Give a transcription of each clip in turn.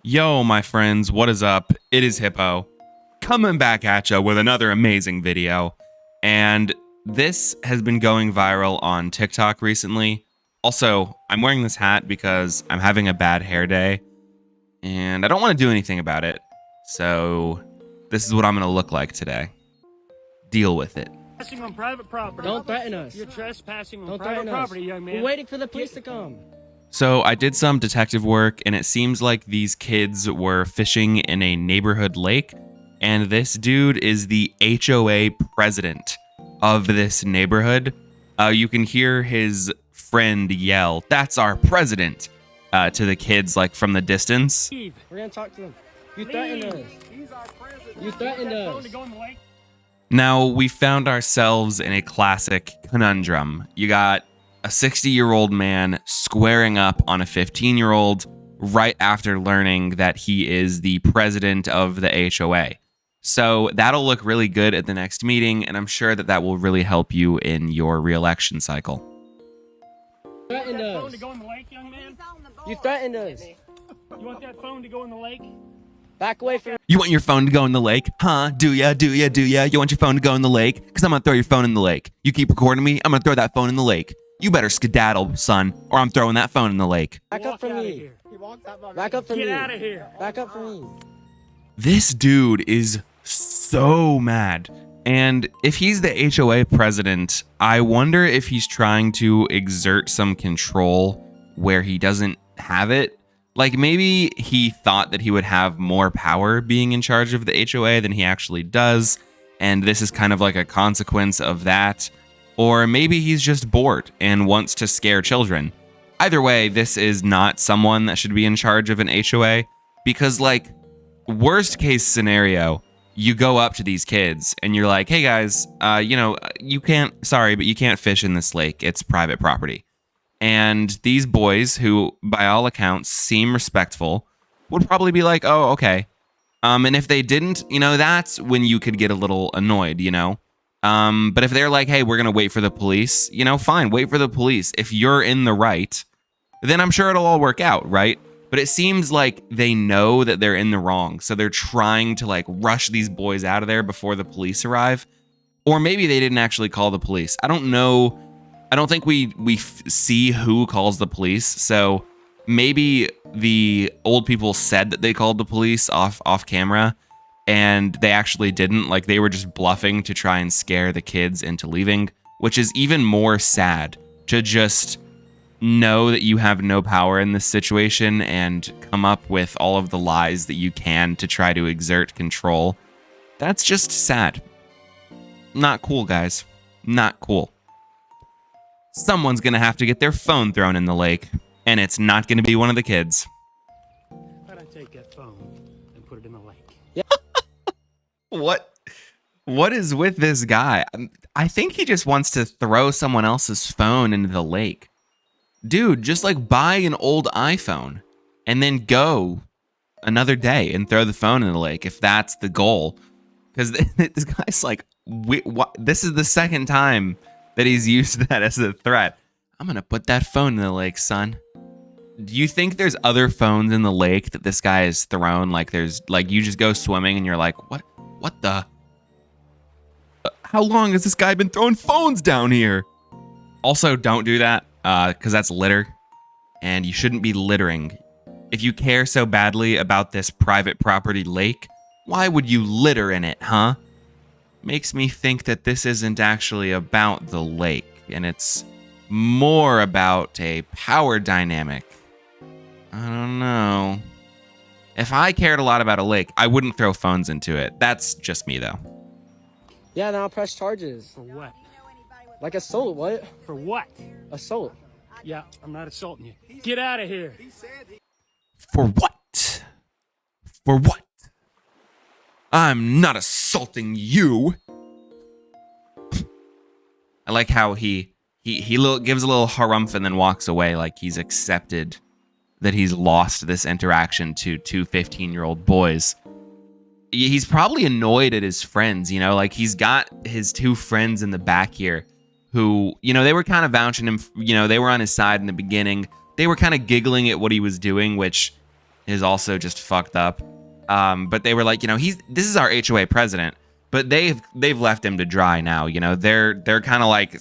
Yo, my friends, what is up? It is Hippo, coming back at ya with another amazing video. And this has been going viral on TikTok recently. Also, I'm wearing this hat because I'm having a bad hair day, and I don't want to do anything about it. So, this is what I'm going to look like today. Deal with it. Trespassing on private property. Don't threaten us. You're trespassing on Don't private threaten property, us. young man. We're waiting for the police to come. So I did some detective work, and it seems like these kids were fishing in a neighborhood lake, and this dude is the HOA president of this neighborhood. You can hear his friend yell, "That's our president," to the kids, like, from the distance. Leave. We're gonna talk to them. You threatened us. He's our president. You threatened us. Phone to go in the lake. Now, we found ourselves in a classic conundrum. You got a 60-year-old man squaring up on a 15-year-old right after learning that he is the president of the HOA. So that'll look really good at the next meeting, and I'm sure that that will really help you in your re-election cycle. Threatened That phone us. to go in the lake, young man. You threatened us. You want that phone to go in the lake? Back away from. You want your phone to go in the lake? Huh? Do ya? Do ya? Do ya? You want your phone to go in the lake? Because I'm going to throw your phone in the lake. You keep recording me, I'm going to throw that phone in the lake. You better skedaddle, son, or I'm throwing that phone in the lake. Back up Walk from outta me. here. Back up from me. Get out of here. Back up from me. This dude is so mad. And if he's the HOA president, I wonder if he's trying to exert some control where he doesn't have it. Like, maybe he thought that he would have more power being in charge of the HOA than he actually does, and this is kind of like a consequence of that. Or maybe he's just bored and wants to scare children. Either way, this is not someone that should be in charge of an HOA, because, like, worst case scenario, you go up to these kids and you're like, "Hey guys, you can't fish in this lake. It's private property." And these boys, who by all accounts seem respectful, would probably be like, "Oh, okay." And if they didn't, that's when you could get a little annoyed, But if they're like, "Hey, we're going to wait for the police," fine, wait for the police. If you're in the right, then I'm sure it'll all work out, right? But it seems like they know that they're in the wrong. So they're trying to, like, rush these boys out of there before the police arrive. Or maybe they didn't actually call the police. I don't know. I don't think we see who calls the police. So maybe the old people said that they called the police off camera, and they actually didn't. Like, they were just bluffing to try and scare the kids into leaving, which is even more sad, to just know that you have no power in this situation and come up with all of the lies that you can to try to exert control. That's just sad. Not cool, guys. Not cool. Someone's gonna have to get their phone thrown in the lake, and it's not gonna be one of the kids. How'd I take that phone and put it in the lake? What is with this guy? I think he just wants to throw someone else's phone into the lake. Dude, just, like, buy an old iPhone and then go another day and throw the phone in the lake if that's the goal. Because this guy's like, this is the second time that he's used that as a threat. "I'm going to put that phone in the lake, son." Do you think there's other phones in the lake that this guy has thrown? Like, there's, like, you just go swimming and you're like, what the? How long has this guy been throwing phones down here? Also, don't do that, because that's litter, and you shouldn't be littering. If you care so badly about this private property lake, why would you litter in it, huh? Makes me think that this isn't actually about the lake, and it's more about a power dynamic. I don't know. If I cared a lot about a lake, I wouldn't throw phones into it. That's just me, though. Yeah, now I'll press charges. For what? Like assault. What? For what? Assault. Yeah, I'm not assaulting you. Get out of here. For what? For what? I'm not assaulting you. I like how he gives a little harumph and then walks away, like he's accepted that he's lost this interaction to two 15-year-old boys. He's probably annoyed at his friends, like, he's got his two friends in the back here who, they were kind of vouching him, they were on his side in the beginning. They were kind of giggling at what he was doing, which is also just fucked up. But they were like, you know, this is our HOA president, but they've left him to dry now. You know, they're kind of like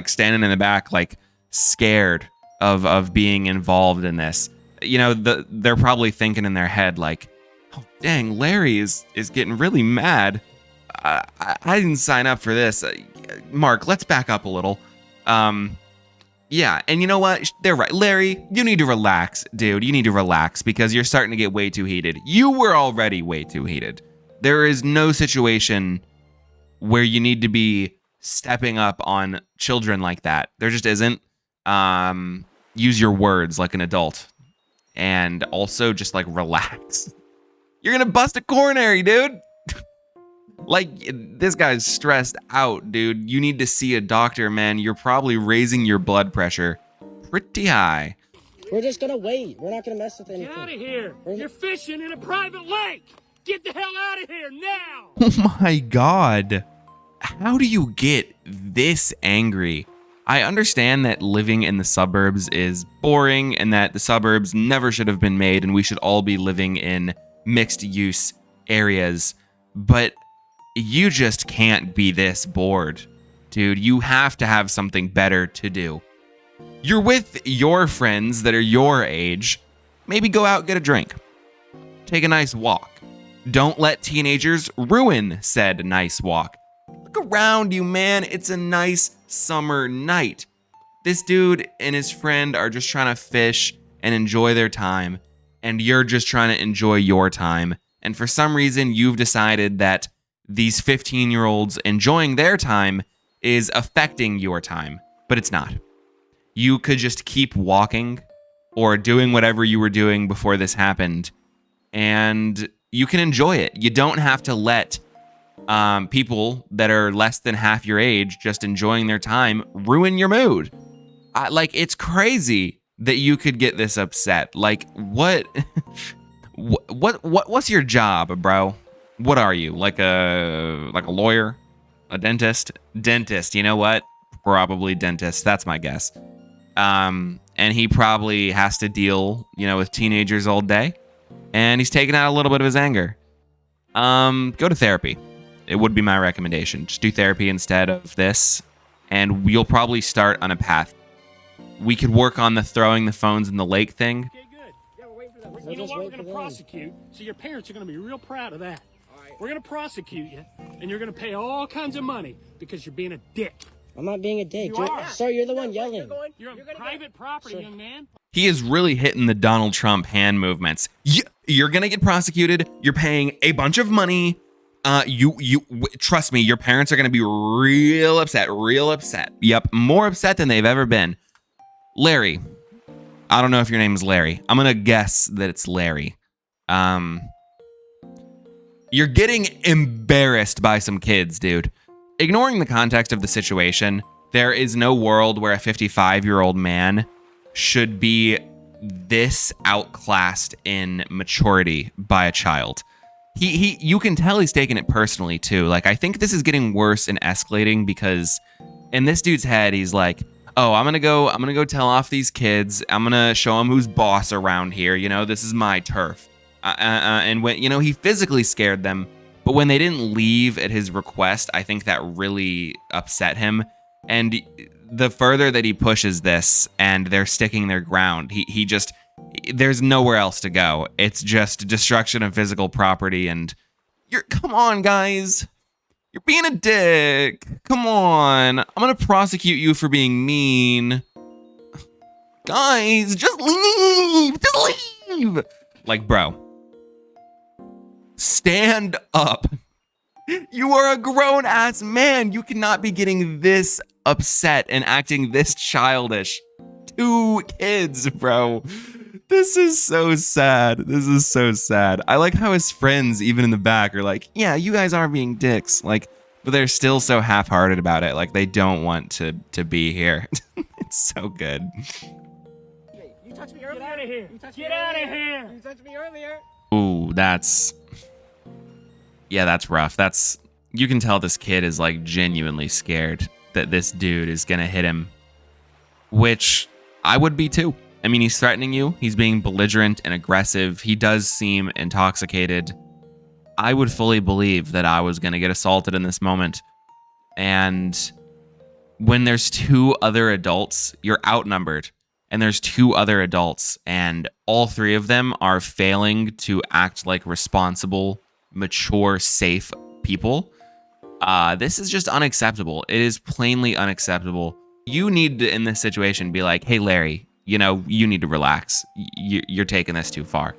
standing in the back, like scared of being involved in this. You know, they're probably thinking in their head like, oh dang, Larry is getting really mad. I didn't sign up for this. Mark, let's back up a little. Yeah, and you know what? They're right. Larry, you need to relax, dude. You need to relax because you're starting to get way too heated. You were already way too heated. There is no situation where you need to be stepping up on children like that. There just isn't. Use your words like an adult. And also just like relax. You're gonna bust a coronary, dude. Like, this guy's stressed out, dude. You need to see a doctor, man. You're probably raising your blood pressure pretty high. We're just gonna wait. We're not gonna mess with anything. Get out of here. You're fishing in a private lake. Get the hell out of here now. Oh my God. How do you get this angry? I understand that living in the suburbs is boring and that the suburbs never should have been made and we should all be living in mixed use areas, but you just can't be this bored. Dude, you have to have something better to do. You're with your friends that are your age. Maybe go out, get a drink. Take a nice walk. Don't let teenagers ruin said nice walk. Look around you, man. It's a nice summer night. This dude and his friend are just trying to fish and enjoy their time, and you're just trying to enjoy your time. And for some reason, you've decided that these 15-year-olds enjoying their time is affecting your time, but it's not. You could just keep walking or doing whatever you were doing before this happened, and you can enjoy it. You don't have to let people that are less than half your age just enjoying their time ruin your mood. Like, it's crazy that you could get this upset. Like, what what's your job, bro? What are you? Like a lawyer? A dentist? Dentist, you know what? Probably dentist. That's my guess. And he probably has to deal, you know, with teenagers all day. And he's taking out a little bit of his anger. Go to therapy. It would be my recommendation. Just do therapy instead of this, and you'll probably start on a path. We could work on the throwing the phones in the lake thing. Okay, good. Yeah, we're waiting for that. You know what? We're going to prosecute, so your parents are going to be real proud of that. All right. We're going to prosecute you, and you're going to pay all kinds of money because you're being a dick. I'm not being a dick. You are. Sir, you're the one yelling. You're on private property, young man. He is really hitting the Donald Trump hand movements. You're going to get prosecuted. You're paying a bunch of money. Trust me, your parents are going to be real upset. Yep, more upset than they've ever been. Larry, I don't know if your name is Larry. I'm going to guess that it's Larry. You're getting embarrassed by some kids, dude. Ignoring the context of the situation, there is no world where a 55-year-old man should be this outclassed in maturity by a child. You can tell he's taking it personally too. Like, I think this is getting worse and escalating because in this dude's head, he's like, oh, I'm gonna go tell off these kids. I'm gonna show them who's boss around here. You know, this is my turf. And when, you know, he physically scared them, but when they didn't leave at his request, I think that really upset him. And the further that he pushes this and they're sticking their ground, he just, there's nowhere else to go. It's just destruction of physical property. And come on, guys. You're being a dick. Come on. I'm going to prosecute you for being mean. Guys, just leave. Just leave. Like, bro. Stand up. You are a grown-ass man. You cannot be getting this upset and acting this childish. 2 kids, bro. This is so sad. This is so sad. I like how his friends, even in the back, are like, yeah, you guys are being dicks. Like, but they're still so half-hearted about it. Like, they don't want to be here. It's so good. You touched me earlier. Get out of here. Get out of here. You touched me earlier. Ooh, that's rough. You can tell this kid is like genuinely scared that this dude is gonna hit him, which I would be too. I mean, he's threatening you. He's being belligerent and aggressive. He does seem intoxicated. I would fully believe that I was going to get assaulted in this moment. And when there's two other adults, you're outnumbered. And there's two other adults, and all three of them are failing to act like responsible, mature, safe people. This is just unacceptable. It is plainly unacceptable. You need to, in this situation, be like, hey, Larry, you know, you need to relax. You're taking this too far.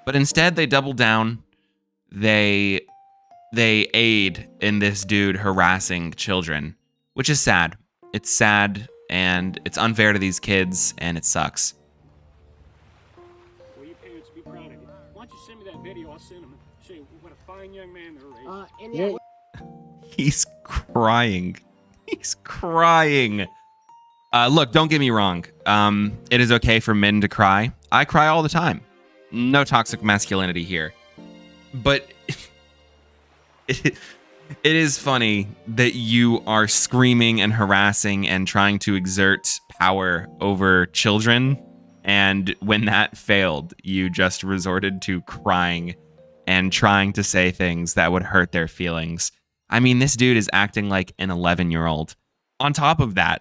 But instead, they double down. They aid in this dude harassing children, which is sad. It's sad, and it's unfair to these kids, and it sucks. Well, your parents will be proud of you. Why don't you send me that video? I'll send them. Show you what a fine young man they're raising. And yeah, He's crying. He's crying. Look, don't get me wrong. It is okay for men to cry. I cry all the time. No toxic masculinity here. But it is funny that you are screaming and harassing and trying to exert power over children. And when that failed, you just resorted to crying and trying to say things that would hurt their feelings. I mean, this dude is acting like an 11-year-old. On top of that,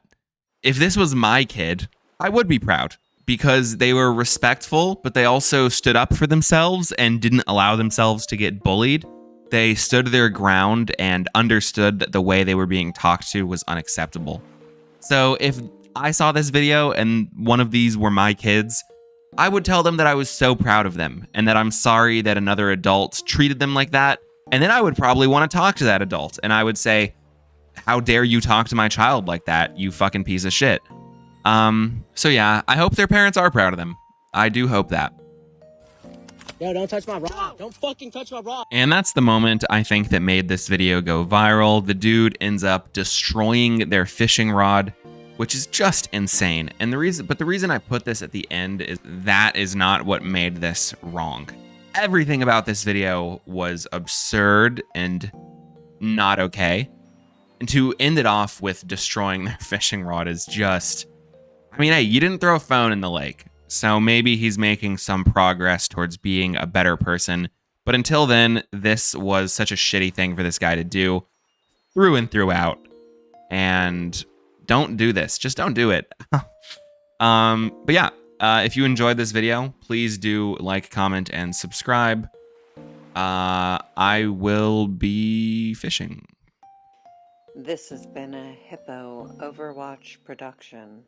if this was my kid, I would be proud because they were respectful, but they also stood up for themselves and didn't allow themselves to get bullied. They stood their ground and understood that the way they were being talked to was unacceptable. So if I saw this video and one of these were my kids, I would tell them that I was so proud of them and that I'm sorry that another adult treated them like that. And then I would probably want to talk to that adult and I would say, how dare you talk to my child like that, you fucking piece of shit. So yeah, I hope their parents are proud of them. I do hope that. yo, don't touch my rock. Don't fucking touch my rock. And that's the moment I think that made this video go viral. The dude ends up destroying their fishing rod, which is just insane. And the reason I put this at the end is that is not what made this wrong. Everything about this video was absurd and not okay. And to end it off with destroying their fishing rod is just, I mean, hey, you didn't throw a phone in the lake. So maybe he's making some progress towards being a better person. But until then, this was such a shitty thing for this guy to do through and throughout. And don't do this. Just don't do it. But yeah, if you enjoyed this video, please do like, comment, and subscribe. I will be fishing. This has been a Hippo Overwatch production.